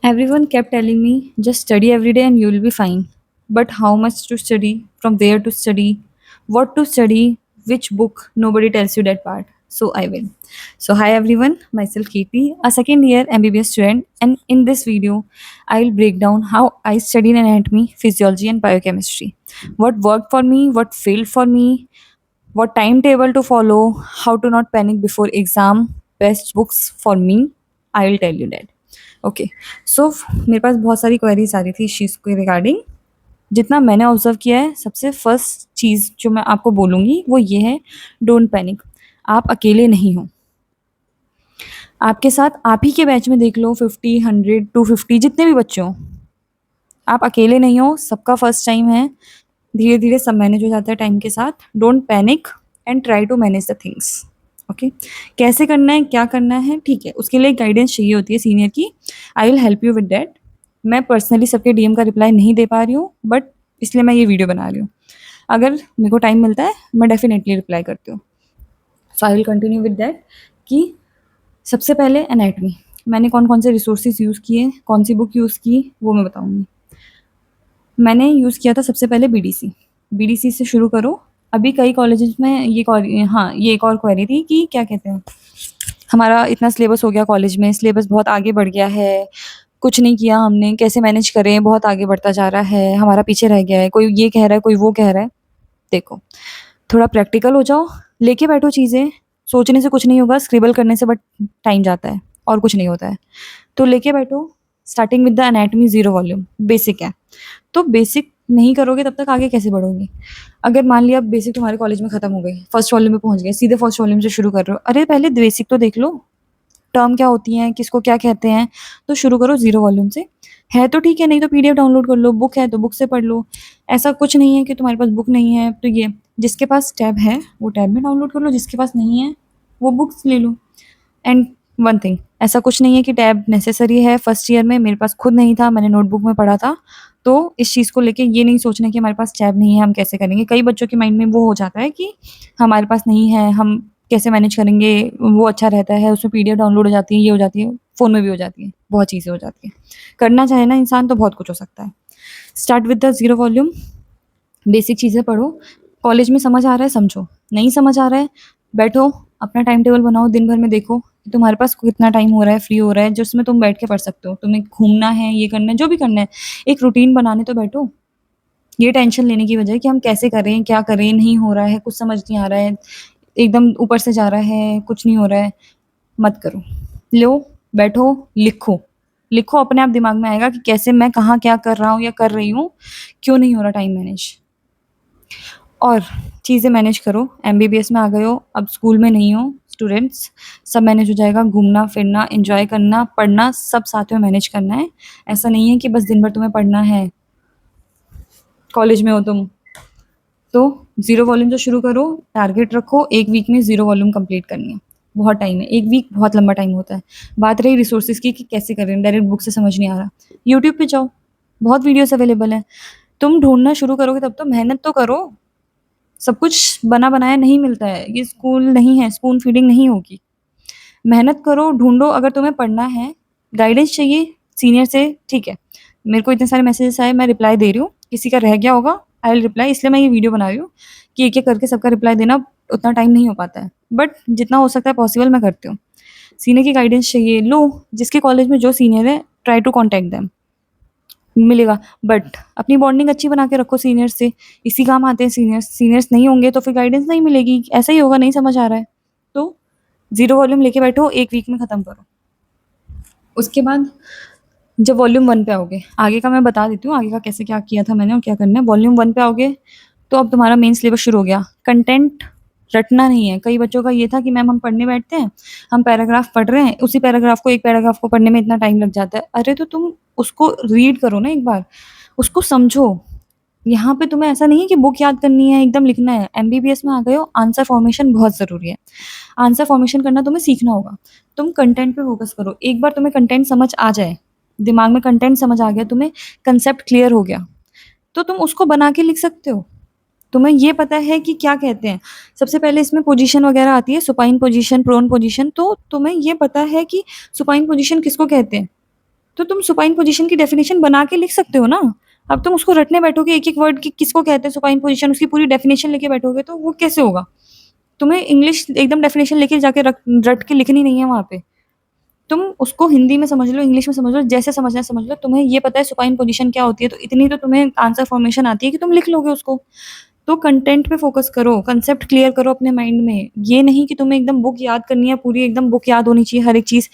Everyone kept telling me, just study every day and you will be fine. But how much to study, from where to study, what to study, which book, nobody tells you that part. So I will. So, hi everyone, myself Katie, a second year MBBS student, and in this video, I will break down how I studied anatomy, physiology, and biochemistry. What worked for me, what failed for me, what timetable to follow, how to not panic before exam, best books for me, I will tell you that. Okay so मेरे पास बहुत सारी queries आ रही थी इस चीज़ के regarding. जितना मैंने observe किया है, सबसे फर्स्ट चीज़ जो मैं आपको बोलूँगी वो ये है, डोंट पैनिक। आप अकेले नहीं हो। आपके साथ आप ही के बैच में देख लो 50, 100, 250 जितने भी बच्चे हों, आप अकेले नहीं हो, सबका फर्स्ट टाइम है। धीरे धीरे सब मैनेज हो जाता है टाइम के साथ। Don't panic and try to manage the things. Okay, कैसे करना है, क्या करना है, ठीक है, उसके लिए गाइडेंस चाहिए होती है सीनियर की। I will help you with that. मैं पर्सनली सबके डीएम का रिप्लाई नहीं दे पा रही हूँ, बट इसलिए मैं ये वीडियो बना रही हूँ। अगर मेरे को टाइम मिलता है मैं डेफिनेटली रिप्लाई करती हूँ। So I will continue with that कि सबसे पहले एनाटमी, मैंने कौन कौन से रिसोर्सेज यूज़ किए, कौन सी बुक यूज़ की, वो मैं बताऊँगी। मैंने यूज़ किया था सबसे पहले बीडीसी। बीडीसी से शुरू करो। अभी कई कॉलेजेस में हाँ, ये एक और क्वेरी थी कि क्या कहते हैं, हमारा इतना सिलेबस हो गया कॉलेज में, सिलेबस बहुत आगे बढ़ गया है, कुछ नहीं किया हमने, कैसे मैनेज करें, बहुत आगे बढ़ता जा रहा है, हमारा पीछे रह गया है, कोई ये कह रहा है, कोई वो कह रहा है। देखो, थोड़ा प्रैक्टिकल हो जाओ, लेके बैठो चीज़ें। सोचने से कुछ नहीं होगा, स्क्रिबल करने से बट टाइम जाता है और कुछ नहीं होता है। तो लेके बैठो, starting with the anatomy, zero volume, basic है। तो बेसिक नहीं करोगे तब तक आगे कैसे बढ़ोगे? अगर मान लिया बेसिक तुम्हारे कॉलेज में खत्म हो गई, फर्स्ट वॉल्यूम में पहुंच गए, सीधे फर्स्ट वॉल्यूम से शुरू कर रहे हो, अरे पहले बेसिक तो देख लो, टर्म क्या होती हैं, किसको क्या कहते हैं। तो शुरू करो ज़ीरो वॉल्यूम से। है तो ठीक है, नहीं तो पीडीएफ डाउनलोड कर लो, बुक है तो बुक से पढ़ लो। ऐसा कुछ नहीं है कि तुम्हारे पास बुक नहीं है तो ये, जिसके पास टैब है वो टैब में डाउनलोड कर लो, जिसके पास नहीं है वो बुक्स ले लो। एंड वन थिंग, ऐसा कुछ नहीं है कि टैब नेसेसरी है। फर्स्ट ईयर में मेरे पास खुद नहीं था, मैंने नोटबुक में पढ़ा था। तो इस चीज़ को लेके ये नहीं सोचना कि हमारे पास टैब नहीं है, हम कैसे करेंगे। कई बच्चों के माइंड में वो हो जाता है कि हमारे पास नहीं है, हम कैसे मैनेज करेंगे, वो अच्छा रहता है, उसमें पीडीएफ डाउनलोड हो जाती है, ये हो जाती है, फ़ोन में भी हो जाती है, बहुत चीज़ें हो जाती हैं। करना चाहे ना इंसान तो बहुत कुछ हो सकता है। Start with the zero volume, basic चीज़ें पढ़ो। कॉलेज में समझ आ रहा है समझो, नहीं समझ आ रहा है बैठो, अपना टाइम टेबल बनाओ, दिन भर में देखो कि तुम्हारे पास कितना टाइम हो रहा है, फ्री हो रहा है, जिसमें तुम बैठ के पढ़ सकते हो। तुम्हें घूमना है, ये करना है, जो भी करना है, एक रूटीन बनाने तो बैठो। ये टेंशन लेने की वजह कि हम कैसे करें, क्या करें, नहीं हो रहा है, कुछ समझ नहीं आ रहा है, एकदम ऊपर से जा रहा है, कुछ नहीं हो रहा है, मत करो। लो, बैठो, लिखो। लिखो, अपने आप दिमाग में आएगा कि कैसे मैं कहाँ क्या कर रहा हूँ या कर रही हूँ, क्यों नहीं हो रहा टाइम मैनेज। और चीज़ें मैनेज करो। एमबीबीएस में आ गए हो, अब स्कूल में नहीं हो स्टूडेंट्स, सब मैनेज हो जाएगा। घूमना फिरना, एंजॉय करना, पढ़ना, सब साथ में मैनेज करना है। ऐसा नहीं है कि बस दिन भर तुम्हें पढ़ना है, कॉलेज में हो तुम। तो ज़ीरो वॉल्यूम से शुरू करो, टारगेट रखो, एक वीक में ज़ीरो वॉल्यूम कंप्लीट करनी है। बहुत टाइम है, एक वीक बहुत लंबा टाइम होता है। बात रही रिसोर्सेज की कि कैसे करें, डायरेक्ट बुक से समझ नहीं आ रहा, यूट्यूब पे जाओ, बहुत वीडियोस अवेलेबल हैं। तुम ढूंढना शुरू करोगे तब तो, मेहनत तो करो। सब कुछ बना बनाया नहीं मिलता है, ये स्कूल नहीं है, स्पून फीडिंग नहीं होगी। मेहनत करो, ढूंढो। अगर तुम्हें पढ़ना है, गाइडेंस चाहिए सीनियर से, ठीक है। मेरे को इतने सारे मैसेजेस आए, मैं रिप्लाई दे रही हूँ, किसी का रह गया होगा आई विल रिप्लाई, इसलिए मैं ये वीडियो बना रही हूँ कि एक एक करके सबका रिप्लाई देना उतना टाइम नहीं हो पाता है, बट जितना हो सकता है पॉसिबल मैं करती हूँ। सीनियर की गाइडेंस चाहिए, लो, जिसके कॉलेज में जो सीनियर है ट्राई टू कॉन्टैक्ट दैम, मिलेगा। बट अपनी बॉन्डिंग अच्छी बना के रखो सीनियर से, इसी काम आते हैं सीनियर्स। सीनियर्स नहीं होंगे तो फिर गाइडेंस नहीं मिलेगी, ऐसा ही होगा, नहीं समझ आ रहा है तो ज़ीरो वॉल्यूम लेके बैठो, एक वीक में ख़त्म करो। उसके बाद जब वॉल्यूम वन पे आओगे, आगे का मैं बता देती हूँ, आगे का कैसे क्या किया था मैंने और क्या करना है। वॉल्यूम वन पे आओगे तो अब तुम्हारा मेन सिलेबस शुरू हो गया। कंटेंट रटना नहीं है। कई बच्चों का ये था कि मैम हम पढ़ने बैठते हैं, हम पैराग्राफ पढ़ रहे हैं, उसी पैराग्राफ को, एक पैराग्राफ को पढ़ने में इतना टाइम लग जाता है। अरे तो तुम उसको रीड करो ना एक बार, उसको समझो। यहाँ पे तुम्हें ऐसा नहीं है कि बुक याद करनी है, एकदम लिखना है। एमबीबीएस में आ गए हो, आंसर फॉर्मेशन बहुत ज़रूरी है। आंसर फॉर्मेशन करना तुम्हें सीखना होगा। तुम कंटेंट पे फोकस करो। एक बार तुम्हें कंटेंट समझ आ जाए, दिमाग में कंटेंट समझ आ गया, तुम्हें कंसेप्ट क्लियर हो गया, तो तुम उसको बना के लिख सकते हो। तुम्हें ये पता है कि क्या कहते हैं। सबसे पहले इसमें पोजीशन वगैरह आती है, सुपाइन पोजीशन, प्रोन पोजीशन। तो तुम्हें ये पता है कि सुपाइन पोजीशन किसको कहते हैं, तो तुम सुपाइन पोजीशन की डेफिनेशन बना के लिख सकते हो ना। अब तुम उसको रटने बैठोगे एक एक वर्ड की किसको कहते हैं सुपाइन पोजीशन, उसकी पूरी डेफिनेशन लेके बैठोगे तो वो कैसे होगा। तुम्हें इंग्लिश एकदम डेफिनेशन लेके जाके रट के लिखनी नहीं है वहां पे। तुम उसको हिंदी में समझ लो, इंग्लिश में समझ लो, जैसे समझना है समझ लो। तुम्हें ये पता है सुपाइन पोजीशन क्या होती है, तो इतनी तो तुम्हें आंसर फॉर्मेशन आती है कि तुम लिख लोगे उसको। तो कंटेंट पे फोकस करो, कंसेप्ट क्लियर करो अपने माइंड में। ये नहीं कि तुम्हें एकदम बुक याद करनी है, पूरी एकदम बुक याद होनी चाहिए हर एक चीज।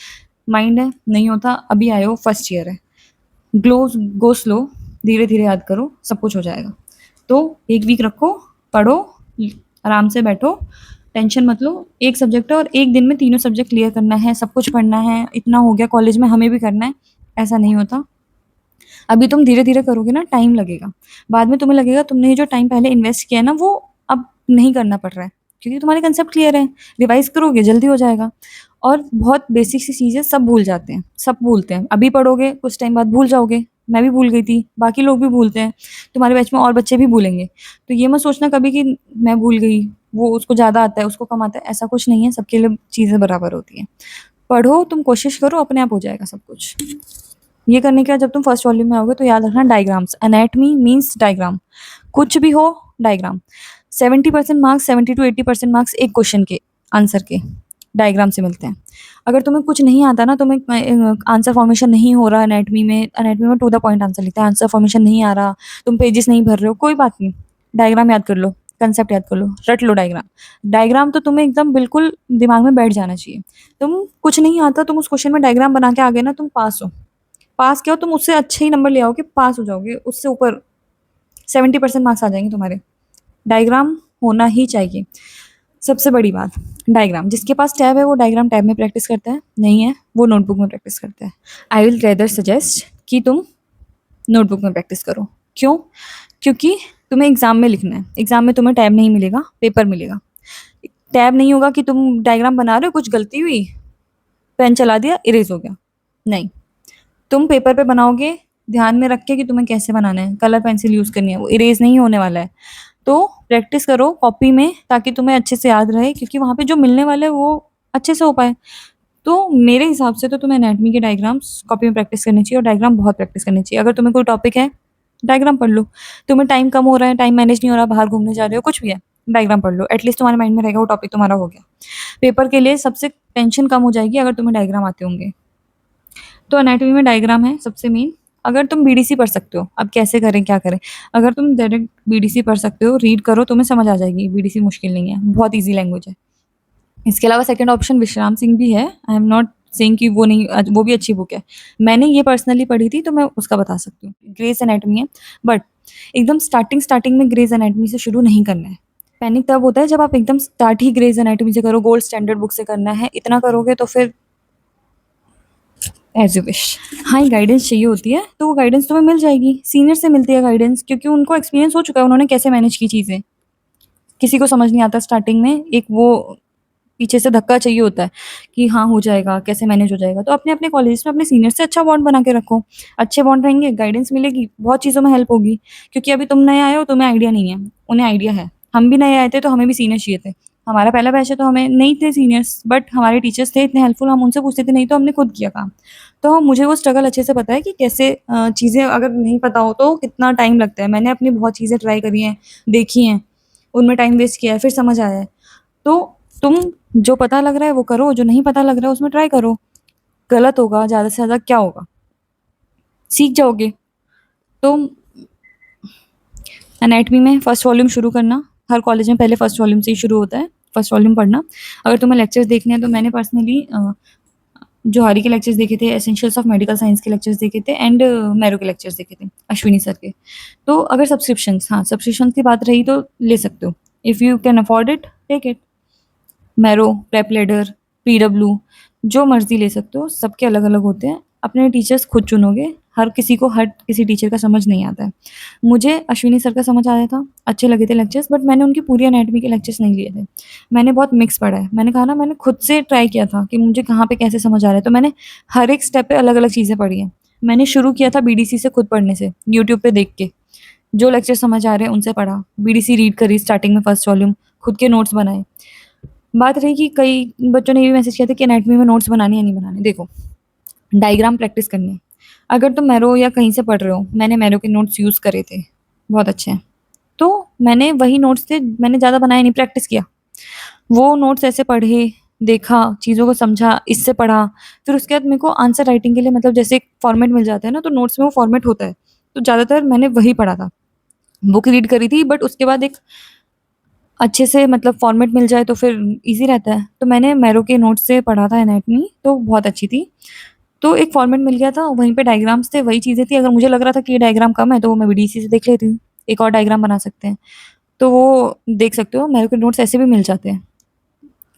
माइंड है नहीं होता, अभी आए हो, फर्स्ट ईयर है, गो स्लो, धीरे धीरे याद करो, सब कुछ हो जाएगा। तो एक वीक रखो, पढ़ो, आराम से बैठो, टेंशन मत लो। एक सब्जेक्ट है और एक दिन में तीनों सब्जेक्ट क्लियर करना है, सब कुछ पढ़ना है, इतना हो गया कॉलेज में हमें भी करना है, ऐसा नहीं होता। अभी तुम धीरे धीरे करोगे ना, टाइम लगेगा, बाद में तुम्हें लगेगा तुमने ये जो टाइम पहले इन्वेस्ट किया है ना वो अब नहीं करना पड़ रहा है, क्योंकि तुम्हारे कंसेप्ट क्लियर है। रिवाइज करोगे जल्दी हो जाएगा। और बहुत बेसिक सी चीज़ें सब भूल जाते हैं, सब भूलते हैं। अभी पढ़ोगे कुछ टाइम बाद भूल जाओगे, मैं भी भूल गई थी, बाकी लोग भी भूलते हैं, तुम्हारे बैच में और बच्चे भी भूलेंगे। तो ये मत सोचना कभी कि मैं भूल गई, वो उसको ज़्यादा आता है उसको कम आता है, ऐसा कुछ नहीं है, सबके लिए चीज़ें बराबर होती हैं। पढ़ो, तुम कोशिश करो, अपने आप हो जाएगा सब कुछ। ये करने के बाद जब तुम फर्स्ट वॉल्यूम में आओगे तो याद रखना डायग्राम्स, एनाटमी मीन्स डायग्राम, कुछ भी हो डायग्राम। 70% मार्क्स, 70 to 80% मार्क्स एक क्वेश्चन के आंसर के डायग्राम से मिलते हैं। अगर तुम्हें कुछ नहीं आता ना, तुम्हें आंसर फॉर्मेशन नहीं हो रहा एनाटमी में टू द पॉइंट आंसर लिखता है, आंसर फॉर्मेशन नहीं आ रहा, तुम पेजेस नहीं भर रहे हो, कोई बात नहीं, डायग्राम याद कर लो, कंसेप्ट याद कर लो, रट लो डायग्राम। डायग्राम तो तुम्हें एकदम बिल्कुल दिमाग में बैठ जाना चाहिए। तुम कुछ नहीं आता, तुम उस क्वेश्चन में डायग्राम बना के आ गए ना, तुम पास हो। पास क्या हो, तुम उससे अच्छे ही नंबर ले आओगे, पास हो जाओगे, उससे ऊपर 70% मार्क्स आ जाएंगे तुम्हारे। डायग्राम होना ही चाहिए, सबसे बड़ी बात। डायग्राम जिसके पास टैब है वो डायग्राम टैब में प्रैक्टिस करता है, नहीं है वो नोटबुक में प्रैक्टिस करता है। आई विल रेदर सजेस्ट कि तुम नोटबुक में प्रैक्टिस करो। क्यों? क्योंकि तुम्हें एग्जाम में लिखना है, एग्जाम में तुम्हें टैब नहीं मिलेगा, पेपर मिलेगा। टैब नहीं होगा कि तुम डायग्राम बना रहे हो, कुछ गलती हुई, पेन चला दिया, इरेज हो गया, नहीं। तुम पेपर पे बनाओगे ध्यान में रख के कि तुम्हें कैसे बनाना है, कलर पेंसिल यूज करनी है, वो इरेज नहीं होने वाला है। तो प्रैक्टिस करो कॉपी में, ताकि तुम्हें अच्छे से याद रहे, क्योंकि वहां पे जो मिलने वाला है वो अच्छे से हो पाए। तो मेरे हिसाब से तो तुम्हें एनाटमी के डायग्राम्स कॉपी में प्रैक्टिस करनी चाहिए, और डायग्राम बहुत प्रैक्टिस करनी चाहिए। अगर तुम्हें कोई टॉपिक है, डायग्राम पढ़ लो। तुम्हें टाइम कम हो रहा है, टाइम मैनेज नहीं हो रहा, बाहर घूमने जा रहे हो, कुछ भी है, डायग्राम पढ़ लो, एटलीस्ट तुम्हारे माइंड में रहेगा वो टॉपिक तुम्हारा हो गया। पेपर के लिए सबसे टेंशन कम हो जाएगी अगर तुम्हें डायग्राम आते होंगे। तो एनाटॉमी में डायग्राम है सबसे मेन। अगर तुम बीडीसी पढ़ सकते हो, अब कैसे करें क्या करें, अगर तुम डायरेक्ट बीडीसी पढ़ सकते हो, रीड करो, तुम्हें समझ आ जाएगी, बीडीसी मुश्किल नहीं है, बहुत ईजी लैंग्वेज है। इसके अलावा सेकंड ऑप्शन विश्राम सिंह भी है, आई एम नॉट सेइंग कि वो नहीं, वो भी अच्छी बुक है, मैंने ये पर्सनली पढ़ी थी तो मैं उसका बता सकती हूँ। ग्रेस एनाटमी है, बट एकदम स्टार्टिंग स्टार्टिंग में ग्रेस एनाटमी से शुरू नहीं करना है। पैनिक तब होता है जब आप एकदम स्टार्ट ही ग्रेस एनाटमी से करो, गोल्ड स्टैंडर्ड बुक से करना है, इतना करोगे तो फिर एज यू विश। हाँ, गाइडेंस चाहिए होती है तो वो गाइडेंस तुम्हें मिल जाएगी, सीनियर से मिलती है गाइडेंस, क्योंकि उनको एक्सपीरियंस हो चुका है, उन्होंने कैसे मैनेज की चीज़ें। किसी को समझ नहीं आता स्टार्टिंग में, एक वो पीछे से धक्का चाहिए होता है कि हाँ हो जाएगा, कैसे मैनेज हो जाएगा। तो अपने अपने कॉलेज में अपने सीनियर से अच्छा बॉन्ड बना के रखो, अच्छे बॉन्ड रहेंगे, गाइडेंस मिलेगी, बहुत चीज़ों में हेल्प होगी। क्योंकि अभी तुम नए आए हो, तुम्हें आइडिया नहीं है, उन्हें आइडिया है। हम भी नए आए थे तो हमें भी सीनियर चाहिए थे, हमारा पहला बैच है तो हमें नहीं थे सीनियर्स, बट हमारे टीचर्स थे इतने हेल्पफुल, हम उनसे पूछते थे, नहीं तो हमने खुद किया काम। तो मुझे वो स्ट्रगल अच्छे से पता है कि कैसे चीज़ें अगर नहीं पता हो तो कितना टाइम लगता है। मैंने अपनी बहुत चीज़ें ट्राई करी हैं, देखी हैं, उनमें टाइम वेस्ट किया है, फिर समझ आया है। तो तुम जो पता लग रहा है वो करो, जो नहीं पता लग रहा है उसमें ट्राई करो। गलत होगा ज़्यादा से ज़्यादा क्या होगा, सीख जाओगे। तो एनाटमी में फर्स्ट वॉल्यूम शुरू करना, हर कॉलेज में पहले फर्स्ट वॉल्यूम से ही शुरू होता है, फर्स्ट वॉल्यूम पढ़ना। अगर तुम्हें लेक्चर्स देखने हैं तो मैंने पर्सनली जोहारी के लेक्चर्स देखे थे, एसेंशियल्स ऑफ मेडिकल साइंस के लेक्चर्स देखे थे, एंड मैरो के लेक्चर्स देखे थे, अश्विनी सर के। तो अगर सब्सक्रिप्शंस, हाँ सब्सक्रिप्शन की बात रही तो ले सकते हो, if you can afford it take it. Marrow, PrepLadder, PW, जो मर्जी ले सकते हो, सबके अलग अलग होते हैं। अपने टीचर्स खुद चुनोगे, हर किसी को हर किसी टीचर का समझ नहीं आता है। मुझे अश्विनी सर का समझ आया था, अच्छे लगे थे लेक्चर्स, बट मैंने उनकी पूरी एनाटमी के लेक्चर्स नहीं लिए थे। मैंने बहुत मिक्स पढ़ा है, मैंने कहा ना, मैंने खुद से ट्राई किया था कि मुझे कहाँ पे कैसे समझ आ रहा है, तो मैंने हर एक स्टेप पे अलग अलग चीज़ें पढ़ी हैं। मैंने शुरू किया था बीडीसी से खुद पढ़ने से, यूट्यूब पे देख के, जो लेक्चर समझ आ रहे हैं उनसे पढ़ा, बीडीसी रीड करी स्टार्टिंग में फर्स्ट वॉल्यूम, खुद के नोट्स बनाए। बात रही कि कई बच्चों ने ये भी मैसेज किया था कि एनाटमी में नोट्स बनाने या नहीं बनाने, देखो डायग्राम प्रैक्टिस करने, अगर तुम मैरो या कहीं से पढ़ रहे हो, मैंने मैरो के नोट्स यूज़ करे थे, बहुत अच्छे हैं। तो मैंने वही नोट्स थे, मैंने ज़्यादा बनाया नहीं, प्रैक्टिस किया। वो नोट्स ऐसे पढ़े, देखा, चीज़ों को समझा, इससे पढ़ा, फिर उसके बाद मेरे को आंसर राइटिंग के लिए मतलब जैसे एक फॉर्मेट मिल जाता है ना, तो नोट्स में वो फॉर्मेट होता है, तो ज़्यादातर मैंने वही पढ़ा था। बुक रीड करी थी, बट उसके बाद एक अच्छे से मतलब फॉर्मेट मिल जाए तो फिर ईज़ी रहता है। तो मैंने मैरो के नोट्स से पढ़ा था एनाटॉमी, तो बहुत अच्छी थी। तो एक फॉर्मेट मिल गया था, वहीं पे डायग्राम्स थे, वही चीज़ें थी। अगर मुझे लग रहा था कि ये डायग्राम कम है, तो वो मैं वीडीसी से देख लेती हूँ, एक और डायग्राम बना सकते हैं। तो वो देख सकते हो, मैरो के नोट्स ऐसे भी मिल जाते हैं।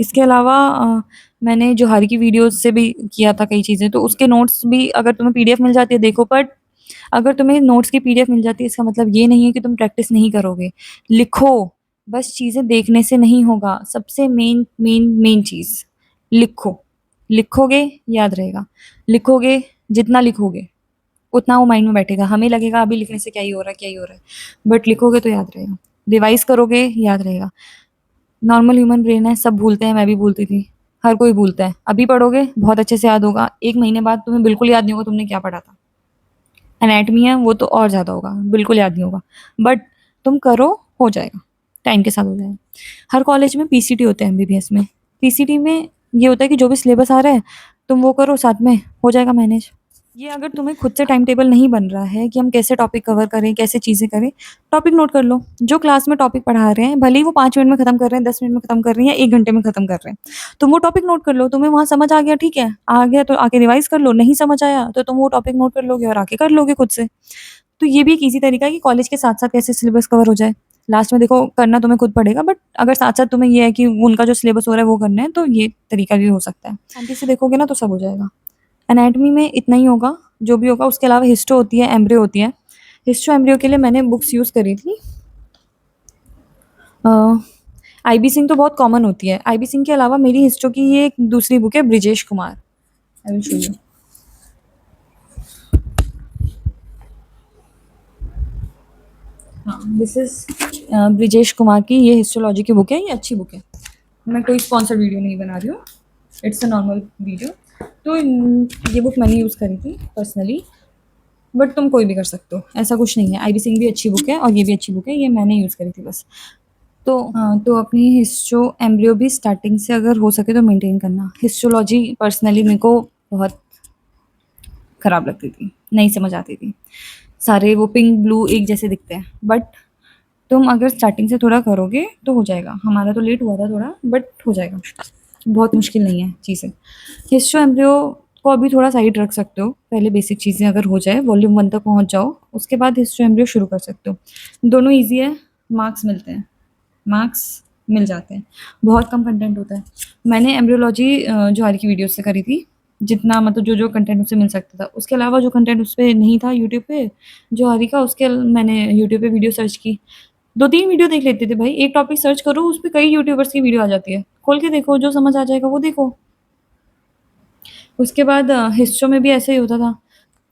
इसके अलावा मैंने जोहारी की वीडियोज़ से भी किया था कई चीज़ें, तो उसके नोट्स भी अगर तुम्हें पीडीएफ मिल जाती है देखो, बट अगर तुम्हें नोट्स की पीडीएफ मिल जाती है इसका मतलब ये नहीं है कि तुम प्रैक्टिस नहीं करोगे। लिखो, बस चीज़ें देखने से नहीं होगा। सबसे मेन मेन मेन चीज़, लिखो। लिखोगे, याद रहेगा। लिखोगे, जितना लिखोगे, उतना वो माइंड में बैठेगा। हमें लगेगा अभी लिखने से क्या ही हो रहा है, क्या ही हो रहा है, बट लिखोगे तो याद रहेगा। रिवाइज़ करोगे, याद रहेगा। नॉर्मल ह्यूमन ब्रेन है, सब भूलते हैं, मैं भी भूलती थी। हर कोई भूलता है। अभी पढ़ोगे, बहुत अच्छे से याद होगा। 1 महीने बाद तुम्हें बिल्कुल याद नहीं होगा तुमने क्या पढ़ा था। एनाटॉमी है, वो तो और ज़्यादा होगा, बिल्कुल याद नहीं होगा। बट तुम करो, हो जाएगा, टाइम के साथ हो जाएगा। हर कॉलेज में पीसीटी होते हैं एमबीबीएस में। पीसीटी में ये होता है कि जो भी सिलेबस आ रहा है, तुम वो करो, साथ में हो जाएगा मैनेज। ये अगर तुम्हें खुद से टाइम टेबल नहीं बन रहा है कि हम कैसे टॉपिक कवर करें, कैसे चीज़ें करें, टॉपिक नोट कर लो। जो क्लास में टॉपिक पढ़ा रहे हैं, भले ही वो 5 मिनट में खत्म कर रहे हैं, 10 मिनट में खत्म कर रहे हैं या 1 घंटे में खत्म कर रहे हैं, तुम वो टॉपिक नोट कर लो। तुम्हें वहाँ समझ आ गया, ठीक है, आ गया तो आके रिवाइज कर लो। नहीं समझ आया तो तुम वो टॉपिक नोट कर लोगे और आके कर लोगे खुद से। तो ये भी एक ईज़ी तरीका है कि कॉलेज के साथ-साथ कैसे सिलेबस कवर हो जाए। लास्ट में देखो, करना तुम्हें खुद पड़ेगा, बट अगर साथ-साथ तुम्हें ये है कि उनका जो सिलेबस हो रहा है वो करना है, तो ये तरीका भी हो सकता है। शांति से देखोगे ना तो सब हो जाएगा। एनाटॉमी में इतना ही होगा, जो भी होगा। उसके अलावा हिस्टो होती है, एम्ब्रियो होती है। हिस्टो एम्ब्रियो के लिए मैंने बुक्स यूज़ करी थी। आईबी सिंह तो बहुत कॉमन होती है। आईबी सिंह के अलावा मेरी हिस्टो की ये एक दूसरी बुक है, Brijesh Kumar. I will show you. हाँ, दिस इज़ ब्रिजेश कुमार की ये हिस्टोलॉजी की बुक है। ये अच्छी बुक है। मैं कोई स्पॉन्सर वीडियो नहीं बना रही हूँ, इट्स अ नॉर्मल वीडियो। तो ये बुक मैंने यूज़ करी थी पर्सनली, बट तुम कोई भी कर सकते हो, ऐसा कुछ नहीं है। आईबी सिंह भी अच्छी बुक है और ये भी अच्छी बुक है, ये मैंने यूज़ करी थी बस। तो हाँ, तो अपनी हिस्टो एम्ब्रियो भी स्टार्टिंग से अगर हो सके तो मेंटेन करना। हिस्टोलॉजी पर्सनली मेरे को बहुत ख़राब लगती थी, नहीं समझ आती थी। सारे वो पिंक ब्लू एक जैसे दिखते हैं, बट तुम अगर स्टार्टिंग से थोड़ा करोगे तो हो जाएगा। हमारा तो लेट हुआ था थोड़ा, बट हो जाएगा। बहुत मुश्किल नहीं है चीज़ें। हिस्टो एम्ब्रियो को अभी थोड़ा साइड रख सकते हो, पहले बेसिक चीज़ें अगर हो जाए, वॉल्यूम 1 तक पहुँच जाओ, उसके बाद हिस्टो एम्ब्रियो शुरू कर सकते हो। दोनों ईज़ी है, मार्क्स मिलते हैं, मार्क्स मिल जाते हैं, बहुत कम कंटेंट होता है। मैंने एम्ब्रियोलॉजी जौहरी की वीडियो से करी थी, जितना मतलब जो कंटेंट उससे मिल सकता था। उसके अलावा जो कंटेंट उस पे नहीं था यूट्यूब पे जौहरी का, उसके मैंने यूट्यूब पे वीडियो सर्च की। 2-3 वीडियो देख लेते थे भाई। एक टॉपिक सर्च करो, उस पे कई यूट्यूबर्स की वीडियो आ जाती है। खोल के देखो, जो समझ आ जाएगा वो देखो। उसके बाद हिस्ट्री में भी ऐसे ही होता था।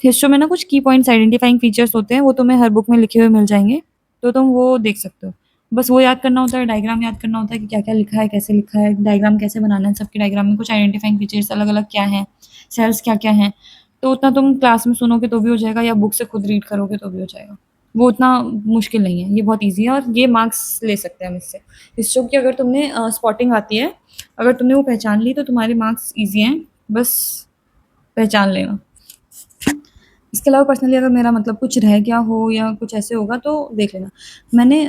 हिस्ट्री में ना कुछ की पॉइंट्स आइडेंटिफाइंग फीचर्स होते हैं, वो तुम्हें हर बुक में लिखे हुए मिल जाएँगे, तो तुम वो देख सकते हो। बस वो याद करना होता है, डायग्राम याद करना होता है कि क्या-क्या लिखा है, कैसे लिखा है, डायग्राम कैसे बनाना है, सबके डायग्राम में कुछ आइडेंटिफाइंग फीचर्स अलग-अलग क्या हैं, सेल्स क्या-क्या हैं। तो उतना तुम क्लास में सुनोगे तो भी हो जाएगा, या बुक से खुद रीड करोगे तो भी हो जाएगा। वो उतना मुश्किल नहीं है, ये बहुत ईज़ी है और ये मार्क्स ले सकते हैं हम इससे। हिस्ट्री की अगर तुमने स्पॉटिंग आती है, अगर तुमने वो पहचान ली तो तुम्हारे मार्क्स ईज़ी हैं, बस पहचान लेना। इसके अलावा पर्सनली अगर मेरा मतलब कुछ रह गया हो या कुछ ऐसे होगा तो देख लेना। मैंने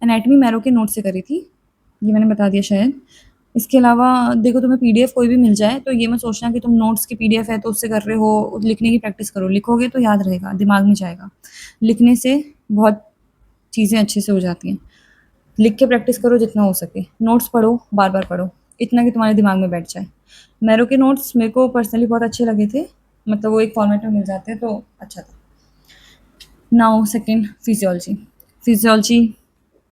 एनाटॉमी मैरो के नोट से करी थी, ये मैंने बता दिया शायद। इसके अलावा देखो, तुम्हें पीडीएफ कोई भी मिल जाए तो ये मत सोचना कि तुम नोट्स की पीडीएफ है तो उससे कर रहे हो। लिखने की प्रैक्टिस करो, लिखोगे तो याद रहेगा, दिमाग में जाएगा। लिखने से बहुत चीज़ें अच्छे से हो जाती हैं। लिख के प्रैक्टिस करो जितना हो सके। नोट्स पढ़ो, बार-बार पढ़ो, इतना कि तुम्हारे दिमाग में बैठ जाए। मैरो के नोट्स मेरे को पर्सनली बहुत अच्छे लगे थे, मतलब वो एक फॉर्मेट में मिल जाते हैं तो अच्छा था। Now second physiology. फिजियोलॉजी